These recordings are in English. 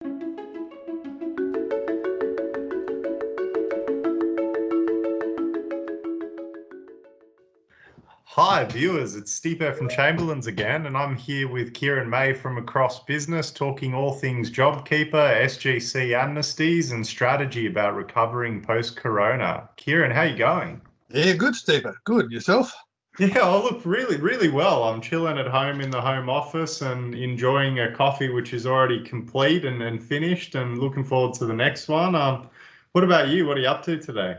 Hi viewers, it's Stipe from Chamberlains again, and I'm here with Kieran May from Accross Business, talking all things Jobkeeper, SGC Amnesties, and strategy about recovering post-corona. Kieran, how you going? Yeah, good, Stephen. Good. Yourself? Yeah, I look really well. I'm chilling at home in the home office and enjoying a coffee which is already complete and finished, and looking forward to the next one. What about you? What are you up to today?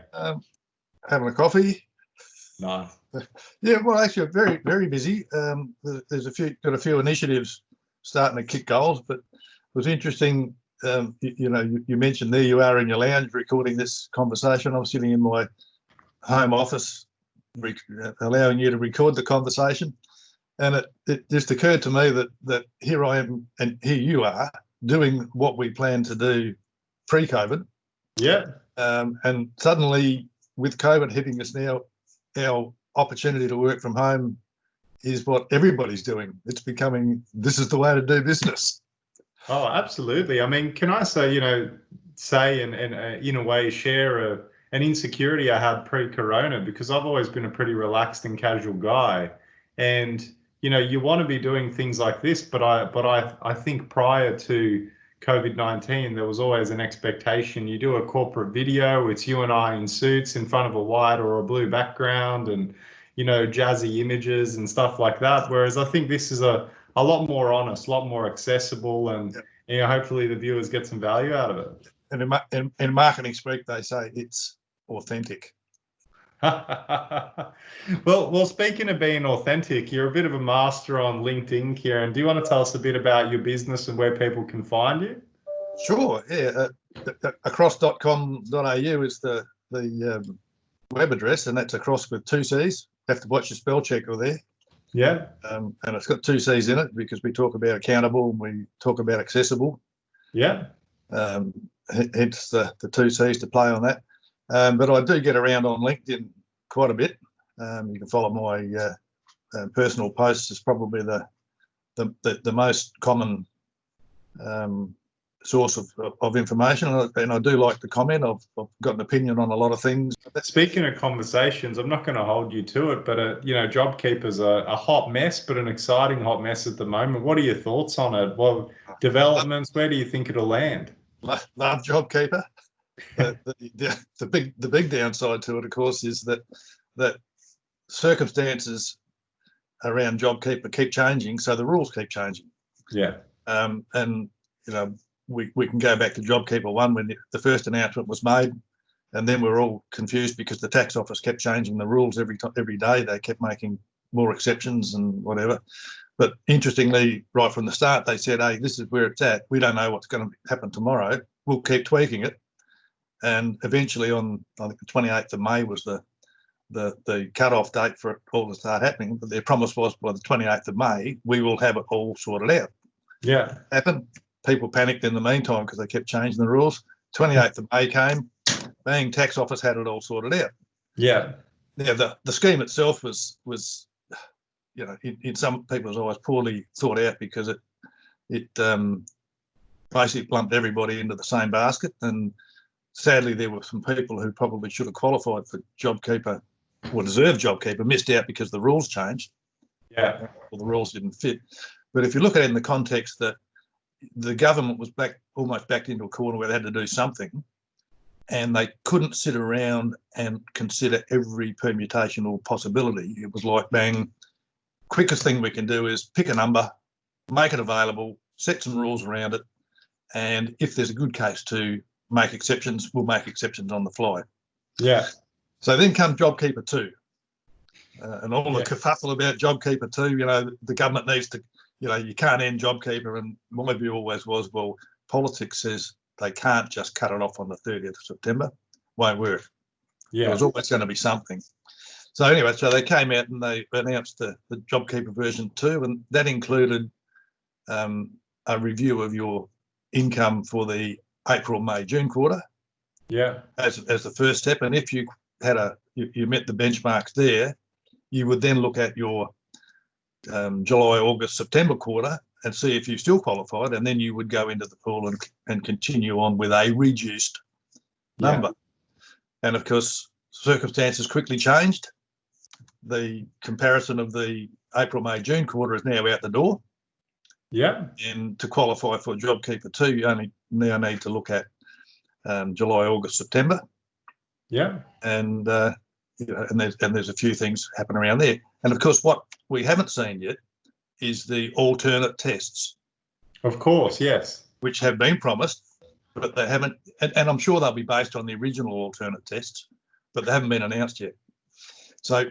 Having a coffee. Nice. Yeah, well, actually, very busy. There's got a few initiatives starting to kick goals, but it was interesting. You mentioned there you are in your lounge recording this conversation. I'm sitting in my home office, allowing you to record the conversation, and it just occurred to me that here I am and here you are doing what we planned to do pre-COVID. Yeah. And suddenly, with COVID hitting us now, our opportunity to work from home is what everybody's doing. It's becoming, this is the way to do business. Oh, absolutely. I mean, can I say, and in a way share an insecurity I had pre-corona, because I've always been a pretty relaxed and casual guy. And, you want to be doing things like this, but I think prior to COVID-19, there was always an expectation. You do a corporate video, it's you and I in suits in front of a white or a blue background, and, jazzy images and stuff like that. Whereas I think this is a lot more honest, a lot more accessible, and hopefully the viewers get some value out of it. And in marketing speak, they say it's authentic. Well, speaking of being authentic, you're a bit of a master on LinkedIn, Kieran. Do you want to tell us a bit about your business and where people can find you? Sure, yeah. Accross.com.au is the web address, and that's across with 2 C's. You have to watch your spell checker there. Yeah. And it's got 2 C's in it because we talk about accountable and we talk about accessible. Yeah. Hence the 2 C's to play on that. But I do get around on LinkedIn quite a bit. You can follow my personal posts. Is probably the most common source of information, and I do like to comment. I've got an opinion on a lot of things. Speaking of conversations, I'm not going to hold you to it, but Jobkeeper's a hot mess, but an exciting hot mess at the moment. What are your thoughts on it? What developments? Where do you think it'll land? Love Jobkeeper. The big downside to it, of course, is that circumstances around Jobkeeper keep changing, so the rules keep changing. Yeah. And we can go back to Jobkeeper 1 when the first announcement was made, and then we were all confused because the tax office kept changing the rules every day. They kept making more exceptions and whatever. But interestingly, right from the start, they said, hey, this is where it's at. We don't know what's going to happen tomorrow. We'll keep tweaking it. And eventually on, I think the 28th of May was the cut-off date for it all to start happening. But their promise was by the 28th of May, we will have it all sorted out. Yeah. Happened. People panicked in the meantime because they kept changing the rules. 28th of May came, bang, tax office had it all sorted out. Yeah. Now, the scheme itself was in some people's eyes poorly thought out because it basically lumped everybody into the same basket. And sadly, there were some people who probably should have qualified for Jobkeeper or deserved Jobkeeper, missed out because the rules changed. Yeah. Or the rules didn't fit. But if you look at it in the context that the government was almost backed into a corner where they had to do something, and they couldn't sit around and consider every permutation or possibility. It was like, bang, quickest thing we can do is pick a number, make it available, set some rules around it, and if there's a good case to make exceptions, we'll make exceptions on the fly. Yeah. So then comes Jobkeeper 2. And all the kerfuffle about Jobkeeper 2, the government needs to, you can't end Jobkeeper. And my view always was, well, politics says they can't just cut it off on the 30th of September. Won't work. Yeah. There was always going to be something. So anyway, so they came out and they announced the Jobkeeper version 2, and that included a review of your income for the April, May, June quarter. Yeah. As the first step. And if you had you met the benchmarks there, you would then look at your July, August, September quarter and see if you still qualified, and then you would go into the pool and continue on with a reduced number. And of course, circumstances quickly changed. The comparison of the April, May, June quarter is now out the door. Yeah. And to qualify for JobKeeper 2, you only now need to look at July, August, September. Yeah. And and there's a few things happen around there. And of course, what we haven't seen yet is the alternate tests. Of course, yes. Which have been promised, but they haven't, and I'm sure they'll be based on the original alternate tests, but they haven't been announced yet. So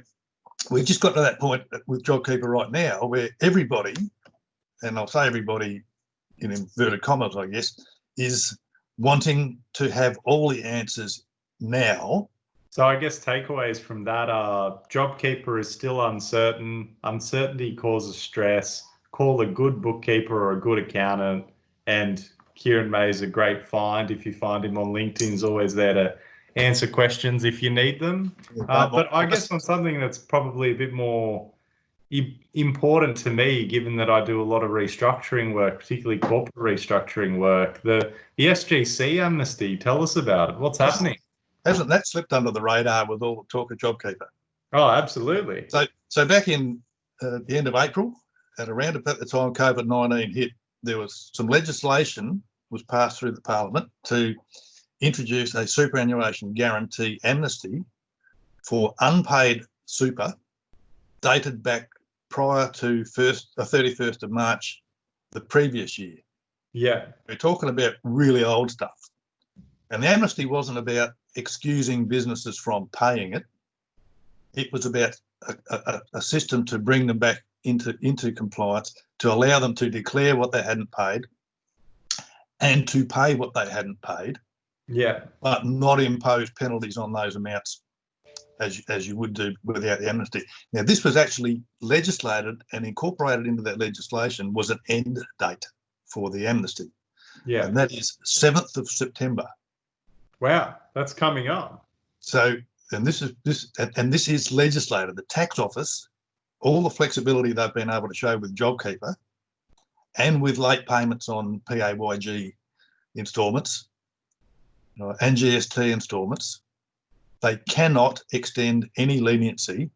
we've just got to that point with JobKeeper right now where everybody, and I'll say everybody in inverted commas, I guess, is wanting to have all the answers now. So I guess takeaways from that are JobKeeper is still uncertain. Uncertainty causes stress. Call a good bookkeeper or a good accountant. And Kieran May is a great find. If you find him on LinkedIn, he's always there to answer questions if you need them. But I guess on something that's probably a bit more important to me, given that I do a lot of restructuring work, particularly corporate restructuring work, the SGC amnesty. Tell us about it. What's happening? Hasn't that slipped under the radar with all the talk of JobKeeper? Oh, absolutely. So back in the end of April, at around about the time COVID-19 hit, there was some legislation was passed through the Parliament to introduce a superannuation guarantee amnesty for unpaid super dated back prior to 31st of March the previous year. Yeah. We're talking about really old stuff. And the amnesty wasn't about excusing businesses from paying it. It was about a system to bring them back into compliance, to allow them to declare what they hadn't paid and to pay what they hadn't paid. Yeah. But not impose penalties on those amounts as you would do without the amnesty. Now, this was actually legislated, and incorporated into that legislation was an end date for the amnesty. Yeah. And that is 7th of September. Wow, that's coming up. So, and this is legislated. The tax office, all the flexibility they've been able to show with JobKeeper and with late payments on PAYG instalments and GST instalments, they cannot extend any leniency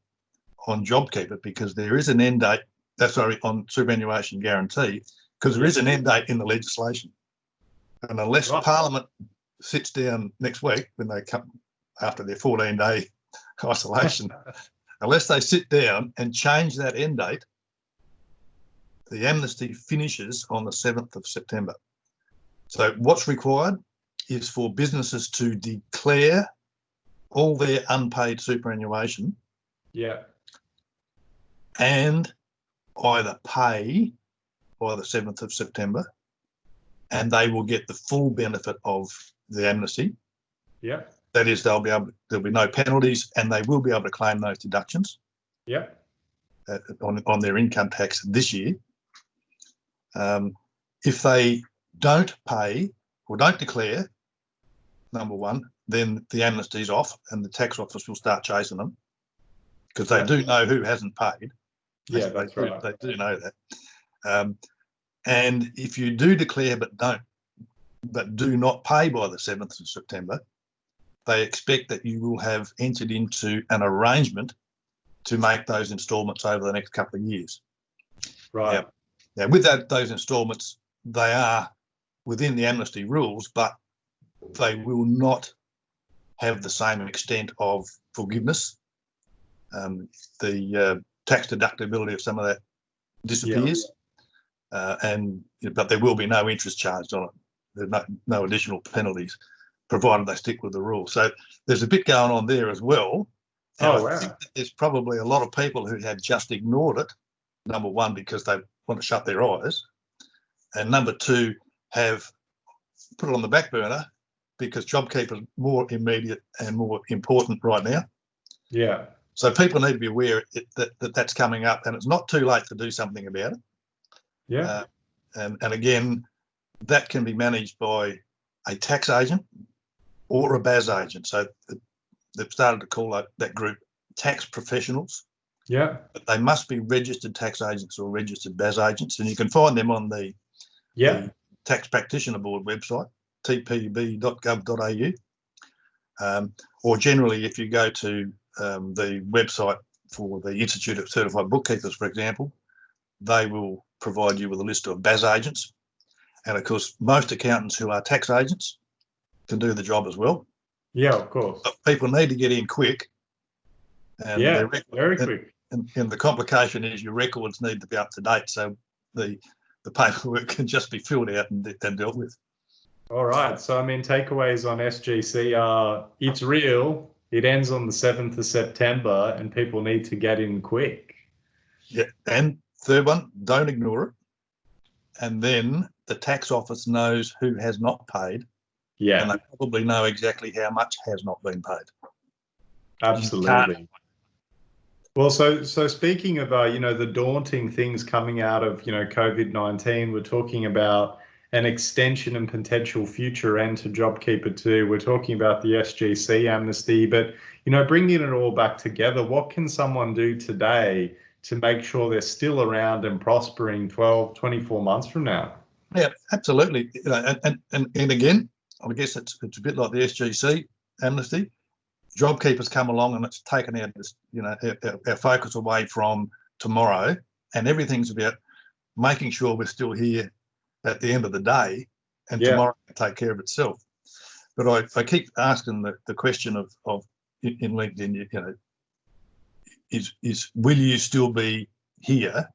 on JobKeeper because there is an end date, on superannuation guarantee, because there is an end date in the legislation. And unless Parliament sits down next week when they come after their 14-day isolation, unless they sit down and change that end date, the amnesty finishes on the 7th of September. So what's required is for businesses to declare all their unpaid superannuation. Yeah. And either pay by the 7th of September, and they will get the full benefit of the amnesty. Yeah. That is, there'll be no penalties, and they will be able to claim those deductions. Yeah. On their income tax this year. If they don't pay or don't declare, number one, then the amnesty's off, and the tax office will start chasing them because they do know who hasn't paid. Yeah, that's right. They do know that. And if you do declare but do not pay by the 7th of September, they expect that you will have entered into an arrangement to make those instalments over the next couple of years. Right. Now with those instalments, they are within the amnesty rules, but they will not have the same extent of forgiveness. The tax deductibility of some of that disappears, but there will be no interest charged on it. There's no additional penalties, provided they stick with the rules. So there's a bit going on there as well. And I think that there's probably a lot of people who have just ignored it, number one, because they want to shut their eyes, and number two, have put it on the back burner because JobKeeper is more immediate and more important right now. Yeah. So people need to be aware that that's coming up, and it's not too late to do something about it. Yeah. And again, that can be managed by a tax agent or a BAS agent. So they've started to call that group tax professionals. Yeah. But they must be registered tax agents or registered BAS agents, and you can find them on the Tax Practitioner Board website, tpb.gov.au. Or generally, if you go to the website for the Institute of Certified Bookkeepers, for example, they will provide you with a list of BAS agents. And of course, most accountants who are tax agents can do the job as well. Yeah, of course. But people need to get in quick. And very quick. And the complication is your records need to be up to date, so the paperwork can just be filled out and dealt with. All right. So, I mean, takeaways on SGC are it's real. It ends on the 7th of September and people need to get in quick. Yeah. And third one, don't ignore it. And then the tax office knows who has not paid. Yeah. And they probably know exactly how much has not been paid. Absolutely. Well, so speaking of, the daunting things coming out of, COVID-19, we're talking about an extension and potential future end to Jobkeeper 2. We're talking about the SGC amnesty, but, bringing it all back together, what can someone do today to make sure they're still around and prospering 12, 24 months from now? Yeah, absolutely. And again, I guess it's a bit like the SGC amnesty. JobKeeper's come along and it's taken our focus away from tomorrow, and everything's about making sure we're still here at the end of the day, and tomorrow can take care of itself. But I keep asking the question of in LinkedIn, is will you still be here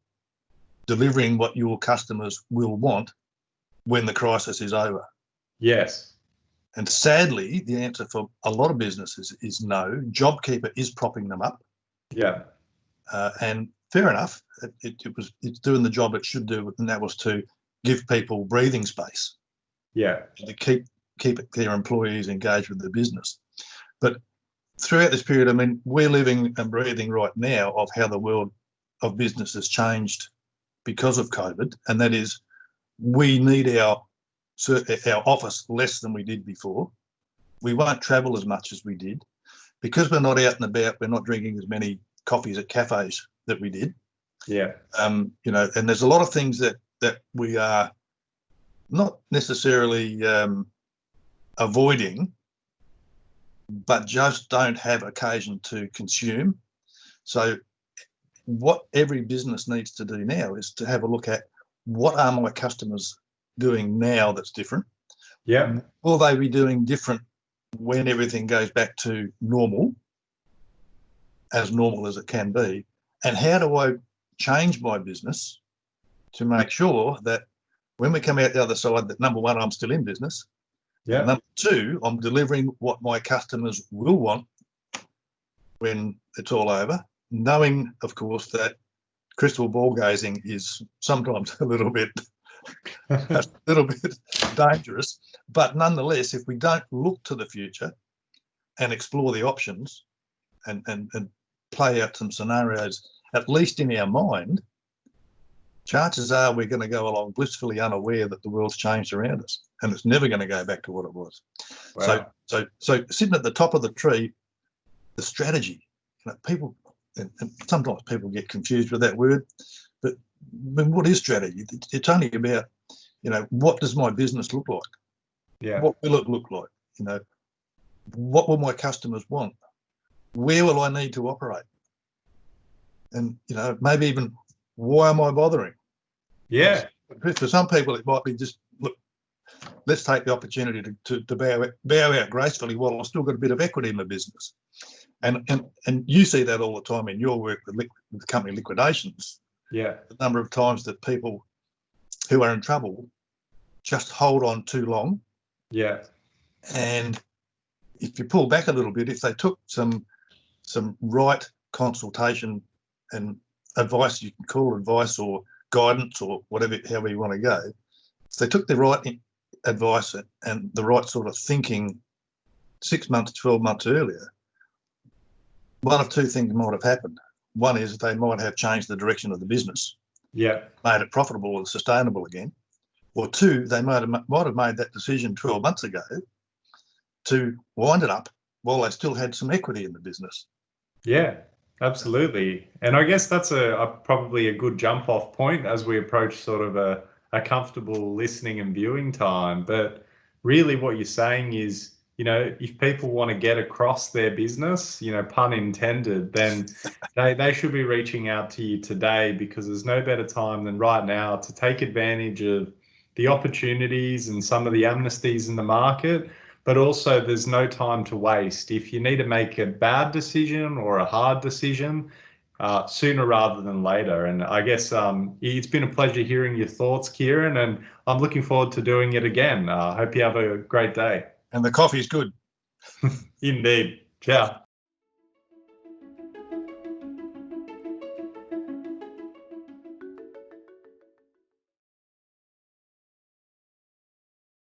delivering what your customers will want when the crisis is over? Yes. And sadly, the answer for a lot of businesses is no. JobKeeper is propping them up. Yeah. And fair enough, it's doing the job it should do, and that was to give people breathing space. Yeah. To keep their employees engaged with the business. But throughout this period, I mean, we're living and breathing right now of how the world of business has changed because of COVID, and that is we need our office less than we did before. We won't travel as much as we did. Because we're not out and about, we're not drinking as many coffees at cafes that we did. Yeah. And there's a lot of things that we are not necessarily avoiding, but just don't have occasion to consume. So what every business needs to do now is to have a look at what are my customers doing now that's different. Yeah. Will they be doing different when everything goes back to normal, as normal as it can be? And how do I change my business to make sure that when we come out the other side, that number one, I'm still in business. Yeah. And number two, I'm delivering what my customers will want when it's all over, knowing, of course, that crystal ball gazing is sometimes a little bit dangerous. But nonetheless, if we don't look to the future and explore the options and play out some scenarios, at least in our mind, chances are we're going to go along blissfully unaware that the world's changed around us, and it's never going to go back to what it was. Wow. So sitting at the top of the tree, the strategy. People, and sometimes people get confused with that word, but what is strategy? It's only about, what does my business look like? Yeah. What will it look like? What will my customers want? Where will I need to operate? And, maybe even why am I bothering? Yeah. For some people, it might be just, look, let's take the opportunity to bow out gracefully while I've still got a bit of equity in my business. And you see that all the time in your work with company liquidations. Yeah. The number of times that people who are in trouble just hold on too long. Yeah. And if you pull back a little bit, if they took some right consultation and advice, you can call advice or guidance or whatever, however you want to go, if they took the right advice and the right sort of thinking 6 months, 12 months earlier, one of two things might have happened. One is they might have changed the direction of the business, made it profitable and sustainable again. Or two, they might have made that decision 12 months ago to wind it up while they still had some equity in the business. Yeah. Absolutely. And I guess that's a probably a good jump off point as we approach sort of a comfortable listening and viewing time. But really what you're saying is, if people want to get across their business, pun intended, then they should be reaching out to you today, because there's no better time than right now to take advantage of the opportunities and some of the amnesties in the market. But also, there's no time to waste. If you need to make a bad decision or a hard decision, sooner rather than later. And I guess it's been a pleasure hearing your thoughts, Kieran, and I'm looking forward to doing it again. Hope you have a great day. And the coffee's good. Indeed. Ciao.